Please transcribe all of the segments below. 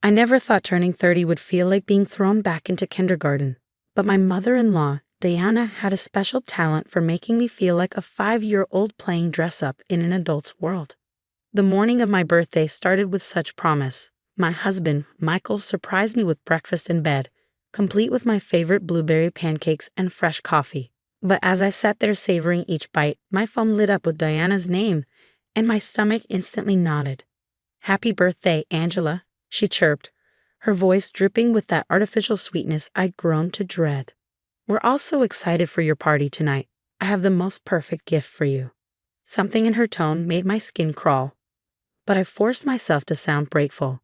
I never thought turning 30 would feel like being thrown back into kindergarten, but my mother-in-law, Diana, had a special talent for making me feel like a 5-year-old playing dress-up in an adult's world. The morning of my birthday started with such promise. My husband, Michael, surprised me with breakfast in bed, complete with my favorite blueberry pancakes and fresh coffee. But as I sat there savoring each bite, my phone lit up with Diana's name, and my stomach instantly nodded. "Happy birthday, Angela," she chirped, her voice dripping with that artificial sweetness I'd grown to dread. "We're all so excited for your party tonight. I have the most perfect gift for you." Something in her tone made my skin crawl, but I forced myself to sound grateful.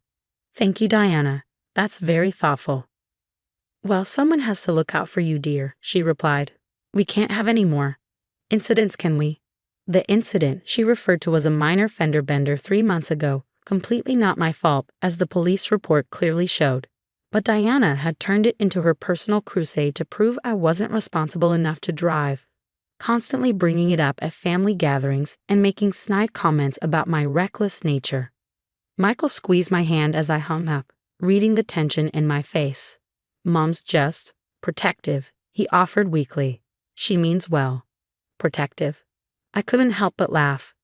"Thank you, Diana. That's very thoughtful." "Well, someone has to look out for you, dear," she replied. "We can't have any more incidents, can we?" The incident she referred to was a minor fender bender 3 months ago, completely not my fault, as the police report clearly showed. But Diana had turned it into her personal crusade to prove I wasn't responsible enough to drive, constantly bringing it up at family gatherings and making snide comments about my reckless nature. Michael squeezed my hand as I hung up, reading the tension in my face. "Mom's just protective," he offered weakly. "She means well." Protective. I couldn't help but laugh.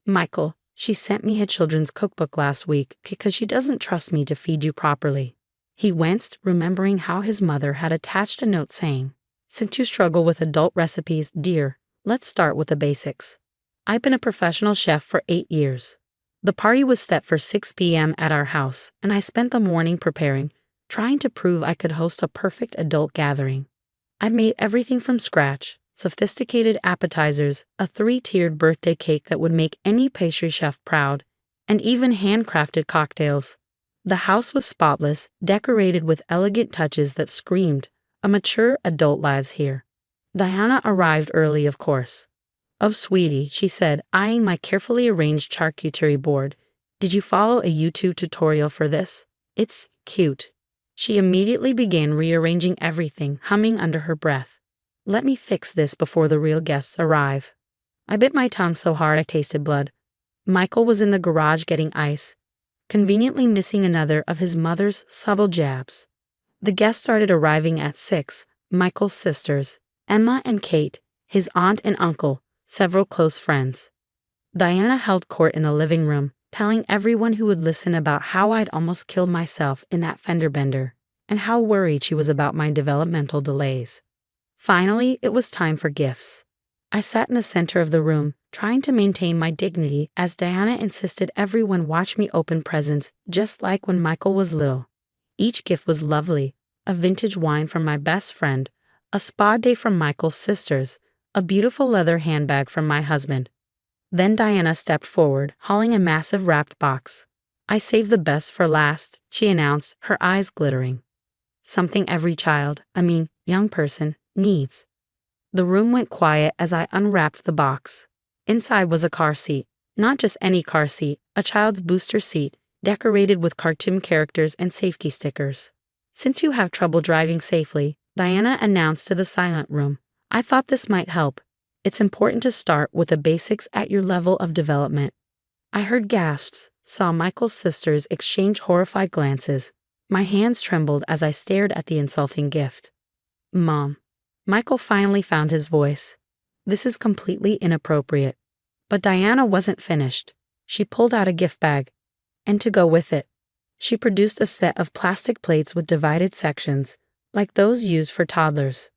"Michael, she sent me a children's cookbook last week because she doesn't trust me to feed you properly." He winced, remembering how his mother had attached a note saying, "Since you struggle with adult recipes, dear, let's start with the basics." I've been a professional chef for 8 years. The party was set for 6 p.m. at our house, and I spent the morning preparing, trying to prove I could host a perfect adult gathering. I made everything from scratch: sophisticated appetizers, a 3-tiered birthday cake that would make any pastry chef proud, and even handcrafted cocktails. The house was spotless, decorated with elegant touches that screamed, "A mature adult lives here." Diana arrived early, of course. "Oh, sweetie," she said, eyeing my carefully arranged charcuterie board. "Did you follow a YouTube tutorial for this? It's cute." She immediately began rearranging everything, humming under her breath. "Let me fix this before the real guests arrive." I bit my tongue so hard I tasted blood. Michael was in the garage getting ice, conveniently missing another of his mother's subtle jabs. The guests started arriving at 6, Michael's sisters, Emma and Kate, his aunt and uncle, several close friends. Diana held court in the living room, telling everyone who would listen about how I'd almost killed myself in that fender bender, and how worried she was about my developmental delays. Finally, it was time for gifts. I sat in the center of the room, trying to maintain my dignity as Diana insisted everyone watch me open presents just like when Michael was little. Each gift was lovely: a vintage wine from my best friend, a spa day from Michael's sisters, a beautiful leather handbag from my husband. Then Diana stepped forward, hauling a massive wrapped box. "I saved the best for last," she announced, her eyes glittering. "Something every child, young person, needs." The room went quiet as I unwrapped the box. Inside was a car seat. Not just any car seat, a child's booster seat, decorated with cartoon characters and safety stickers. "Since you have trouble driving safely," Diana announced to the silent room, "I thought this might help. It's important to start with the basics at your level of development." I heard gasps, saw Michael's sisters exchange horrified glances. My hands trembled as I stared at the insulting gift. "Mom." Michael finally found his voice. "This is completely inappropriate." But Diana wasn't finished. She pulled out a gift bag. And to go with it, she produced a set of plastic plates with divided sections, like those used for toddlers,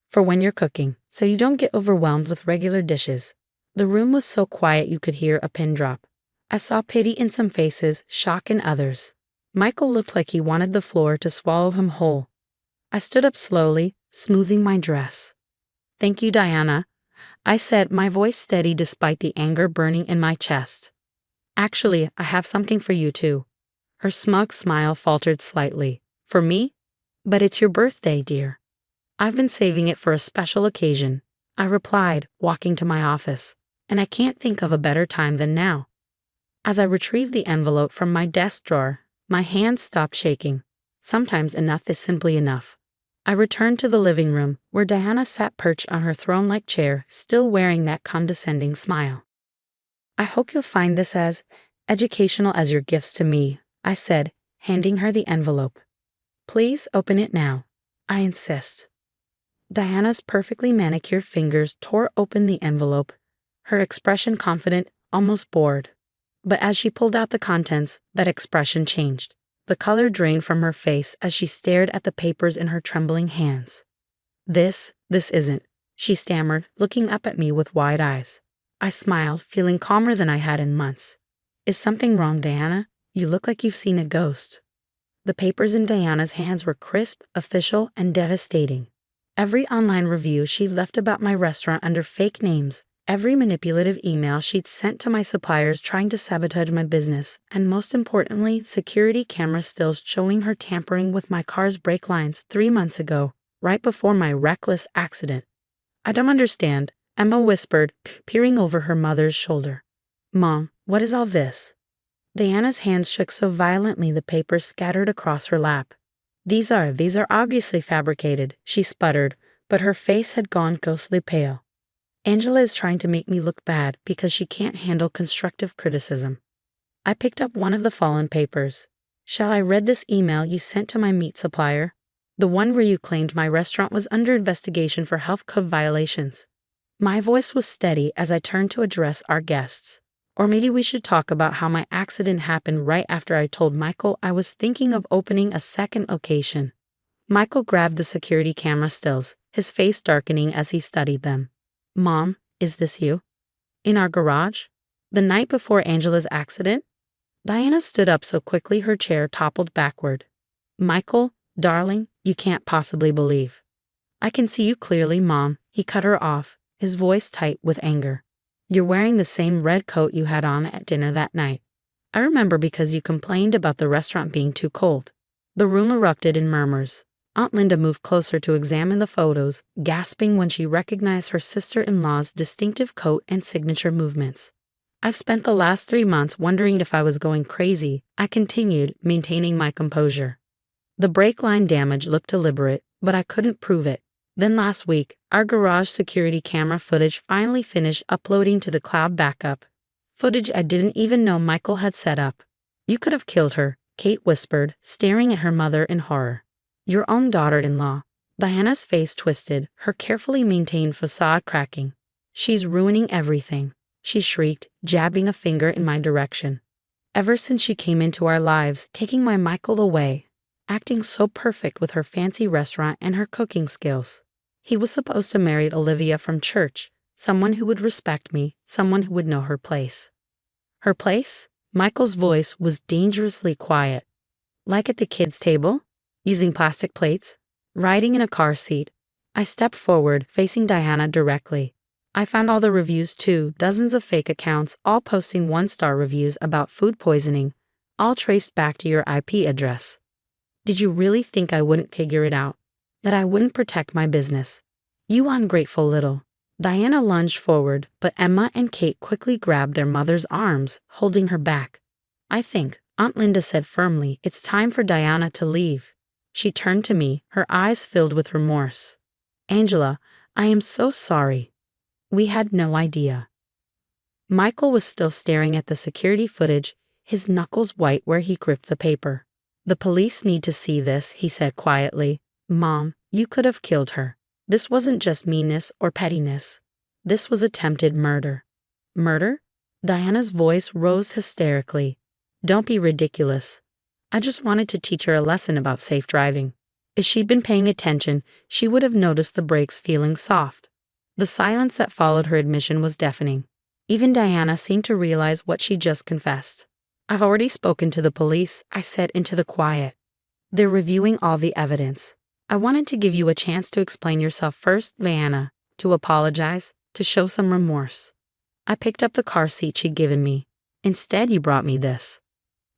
for when you're cooking, so you don't get overwhelmed with regular dishes. The room was so quiet you could hear a pin drop. I saw pity in some faces, shock in others. Michael looked like he wanted the floor to swallow him whole. I stood up slowly, smoothing my dress. "Thank you, Diana," I said, my voice steady despite the anger burning in my chest. "Actually, I have something for you too." Her smug smile faltered slightly. "For me? But it's your birthday, dear." "I've been saving it for a special occasion," I replied, walking to my office, "and I can't think of a better time than now." As I retrieved the envelope from my desk drawer, my hands stopped shaking. Sometimes enough is simply enough. I returned to the living room, where Diana sat perched on her throne-like chair, still wearing that condescending smile. "I hope you'll find this as educational as your gifts to me," I said, handing her the envelope. Please open it now. I insist. Diana's perfectly manicured fingers tore open the envelope, her expression confident, almost bored. But as she pulled out the contents, that expression changed. The color drained from her face as she stared at the papers in her trembling hands. This isn't, she stammered, looking up at me with wide eyes. I smiled, feeling calmer than I had in months. Is something wrong, Diana? You look like you've seen a ghost. The papers in Diana's hands were crisp, official, and devastating. Every online review she'd left about my restaurant under fake names, every manipulative email she'd sent to my suppliers trying to sabotage my business, and most importantly, security camera stills showing her tampering with my car's brake lines 3 months ago, right before my reckless accident. I don't understand, Emma whispered, peering over her mother's shoulder. Mom, what is all this? Diana's hands shook so violently the papers scattered across her lap. These are obviously fabricated, she sputtered, but her face had gone ghostly pale. Angela is trying to make me look bad because she can't handle constructive criticism. I picked up one of the fallen papers. Shall I read this email you sent to my meat supplier? The one where you claimed my restaurant was under investigation for health code violations. My voice was steady as I turned to address our guests. Or maybe we should talk about how my accident happened right after I told Michael I was thinking of opening a second location. Michael grabbed the security camera stills, his face darkening as he studied them. Mom, is this you? In our garage? The night before Angela's accident? Diana stood up so quickly her chair toppled backward. Michael, darling, you can't possibly believe. I can see you clearly, Mom, he cut her off, his voice tight with anger. You're wearing the same red coat you had on at dinner that night. I remember because you complained about the restaurant being too cold. The room erupted in murmurs. Aunt Linda moved closer to examine the photos, gasping when she recognized her sister-in-law's distinctive coat and signature movements. I've spent the last 3 months wondering if I was going crazy, I continued, maintaining my composure. The brake line damage looked deliberate, but I couldn't prove it. Then last week, our garage security camera footage finally finished uploading to the cloud backup. Footage I didn't even know Michael had set up. You could have killed her, Kate whispered, staring at her mother in horror. Your own daughter-in-law. Diana's face twisted, her carefully maintained facade cracking. She's ruining everything, she shrieked, jabbing a finger in my direction. Ever since she came into our lives, taking my Michael away, acting so perfect with her fancy restaurant and her cooking skills. He was supposed to marry Olivia from church, someone who would respect me, someone who would know her place. Her place? Michael's voice was dangerously quiet. Like at the kids' table? Using plastic plates? Riding in a car seat? I stepped forward, facing Diana directly. I found all the reviews too, dozens of fake accounts, all posting 1-star reviews about food poisoning, all traced back to your IP address. Did you really think I wouldn't figure it out? That I wouldn't protect my business? You ungrateful little. Diana lunged forward, but Emma and Kate quickly grabbed their mother's arms, holding her back. I think, Aunt Linda said firmly, it's time for Diana to leave. She turned to me, her eyes filled with remorse. Angela, I am so sorry. We had no idea. Michael was still staring at the security footage, his knuckles white where he gripped the paper. The police need to see this, he said quietly. Mom, you could have killed her. This wasn't just meanness or pettiness. This was attempted murder. Murder? Diana's voice rose hysterically. Don't be ridiculous. I just wanted to teach her a lesson about safe driving. If she'd been paying attention, she would have noticed the brakes feeling soft. The silence that followed her admission was deafening. Even Diana seemed to realize what she just confessed. I've already spoken to the police, I said into the quiet. They're reviewing all the evidence. I wanted to give you a chance to explain yourself first, Diana, to apologize, to show some remorse. I picked up the car seat she'd given me. Instead, you brought me this.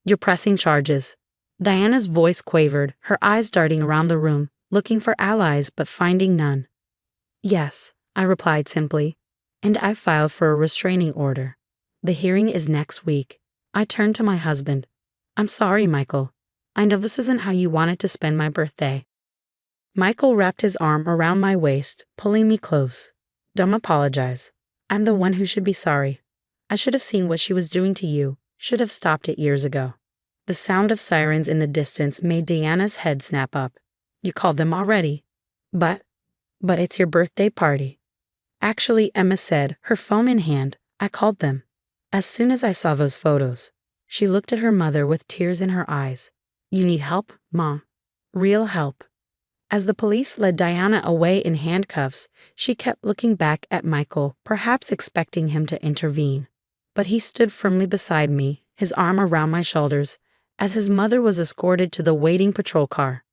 You're pressing charges. Diana's voice quavered, her eyes darting around the room, looking for allies but finding none. Yes, I replied simply, and I filed for a restraining order. The hearing is next week. I turned to my husband. I'm sorry, Michael. I know this isn't how you wanted to spend my birthday. Michael wrapped his arm around my waist, pulling me close. Don't apologize. I'm the one who should be sorry. I should have seen what she was doing to you, should have stopped it years ago. The sound of sirens in the distance made Diana's head snap up. You called them already? But it's your birthday party. Actually, Emma said, her phone in hand, I called them. As soon as I saw those photos. She looked at her mother with tears in her eyes. You need help, Mom. Real help. As the police led Diana away in handcuffs, she kept looking back at Michael, perhaps expecting him to intervene. But he stood firmly beside me, his arm around my shoulders, as his mother was escorted to the waiting patrol car.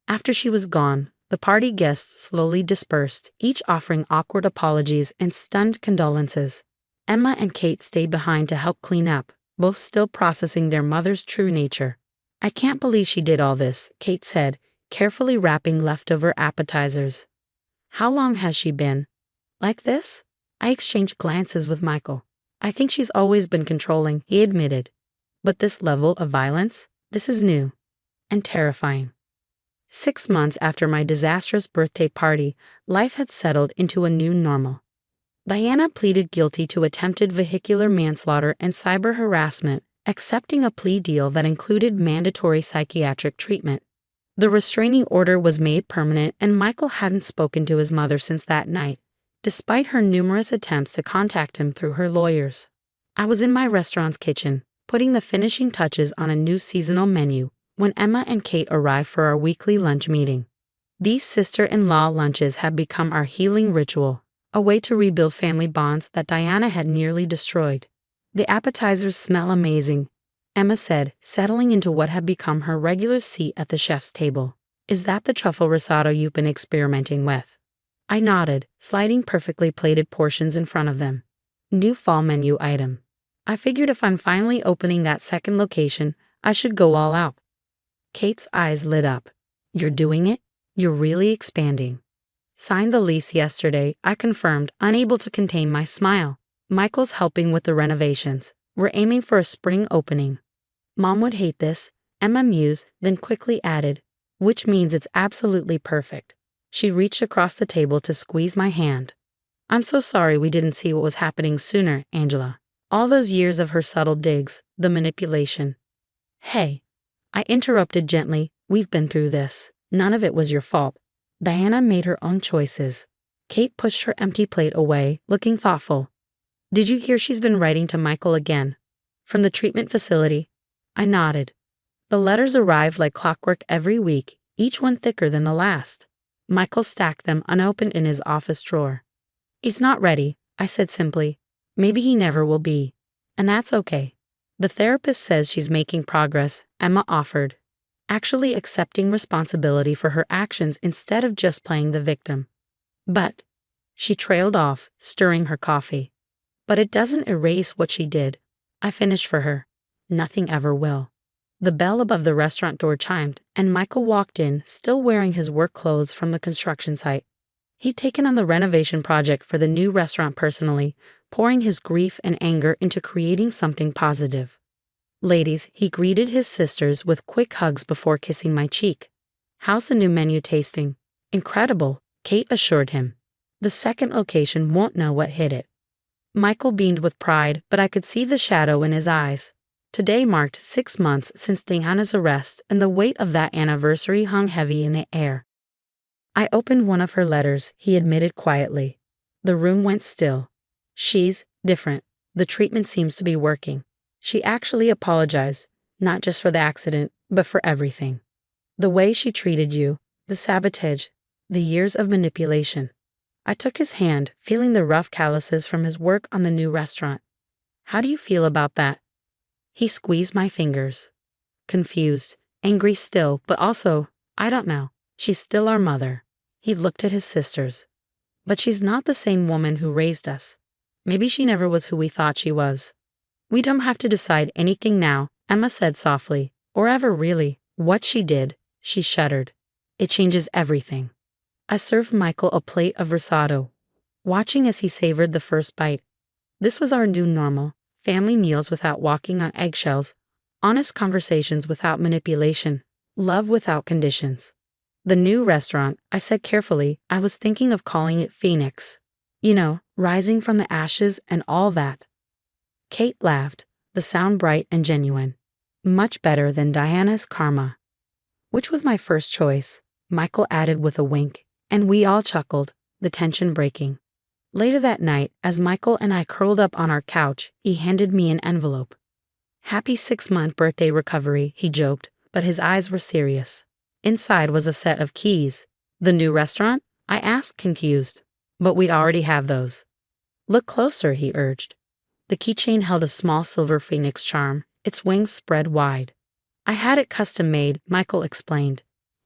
After she was gone, the party guests slowly dispersed, each offering awkward apologies and stunned condolences. Emma and Kate stayed behind to help clean up, both still processing their mother's true nature. I can't believe she did all this, Kate said, carefully wrapping leftover appetizers. How long has she been like this? I exchanged glances with Michael. I think she's always been controlling, he admitted. But this level of violence, this is new and terrifying. 6 months after my disastrous birthday party, life had settled into a new normal. Diana pleaded guilty to attempted vehicular manslaughter and cyber harassment, accepting a plea deal that included mandatory psychiatric treatment. The restraining order was made permanent, and Michael hadn't spoken to his mother since that night, despite her numerous attempts to contact him through her lawyers. I was in my restaurant's kitchen, putting the finishing touches on a new seasonal menu, when Emma and Kate arrived for our weekly lunch meeting. These sister-in-law lunches had become our healing ritual, a way to rebuild family bonds that Diana had nearly destroyed. The appetizers smell amazing, Emma said, settling into what had become her regular seat at the chef's table. Is that the truffle risotto you've been experimenting with? I nodded, sliding perfectly plated portions in front of them. New fall menu item. I figured if I'm finally opening that second location, I should go all out. Kate's eyes lit up. You're doing it? You're really expanding. Signed the lease yesterday, I confirmed, unable to contain my smile. Michael's helping with the renovations. We're aiming for a spring opening. Mom would hate this, Emma mused, then quickly added, which means it's absolutely perfect. She reached across the table to squeeze my hand. I'm so sorry we didn't see what was happening sooner, Angela. All those years of her subtle digs, the manipulation. Hey, I interrupted gently, we've been through this. None of it was your fault. Diana made her own choices. Kate pushed her empty plate away, looking thoughtful. Did you hear she's been writing to Michael again? From the treatment facility? I nodded. The letters arrived like clockwork every week, each one thicker than the last. Michael stacked them unopened in his office drawer. He's not ready, I said simply. Maybe he never will be. And that's okay. The therapist says she's making progress, Emma offered, actually accepting responsibility for her actions instead of just playing the victim. But, she trailed off, stirring her coffee. But it doesn't erase what she did. I finished for her. Nothing ever will. The bell above the restaurant door chimed, and Michael walked in, still wearing his work clothes from the construction site. He'd taken on the renovation project for the new restaurant personally, pouring his grief and anger into creating something positive. Ladies, he greeted his sisters with quick hugs before kissing my cheek. How's the new menu tasting? Incredible, Kate assured him. The second location won't know what hit it. Michael beamed with pride, but I could see the shadow in his eyes. Today marked 6 months since Diana's arrest, and the weight of that anniversary hung heavy in the air. I opened one of her letters, he admitted quietly. The room went still. She's different. The treatment seems to be working. She actually apologized, not just for the accident, but for everything. The way she treated you, the sabotage, the years of manipulation. I took his hand, feeling the rough calluses from his work on the new restaurant. How do you feel about that? He squeezed my fingers. Confused, angry still, but also, I don't know. She's still our mother. He looked at his sisters. But she's not the same woman who raised us. Maybe she never was who we thought she was. We don't have to decide anything now, Emma said softly, or ever really. What she did, she shuddered. It changes everything. I served Michael a plate of risotto, watching as he savored the first bite. This was our new normal, family meals without walking on eggshells, honest conversations without manipulation, love without conditions. The new restaurant, I said carefully, I was thinking of calling it Phoenix. You know, rising from the ashes and all that. Kate laughed, the sound bright and genuine. Much better than Diana's karma. Which was my first choice, Michael added with a wink, and we all chuckled, the tension breaking. Later that night, as Michael and I curled up on our couch, he handed me an envelope. Happy 6-month birthday recovery, he joked, but his eyes were serious. Inside was a set of keys. The new restaurant? I asked, confused. But we already have those. Look closer, he urged. The keychain held a small silver phoenix charm, its wings spread wide. I had it custom made, Michael explained,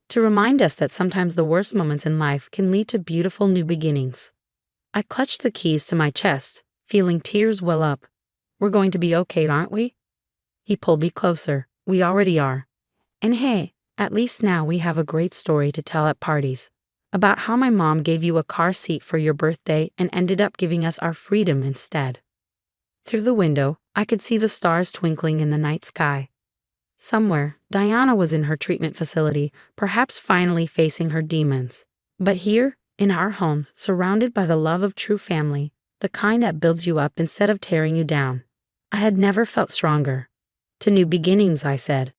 to remind us that sometimes the worst moments in life can lead to beautiful new beginnings. I clutched the keys to my chest, feeling tears well up. We're going to be okay, aren't we? He pulled me closer. We already are. And hey, at least now we have a great story to tell at parties. About how my mom gave you a car seat for your birthday and ended up giving us our freedom instead. Through the window, I could see the stars twinkling in the night sky. Somewhere, Diana was in her treatment facility, perhaps finally facing her demons. But here, in our home, surrounded by the love of true family, the kind that builds you up instead of tearing you down, I had never felt stronger. To new beginnings, I said.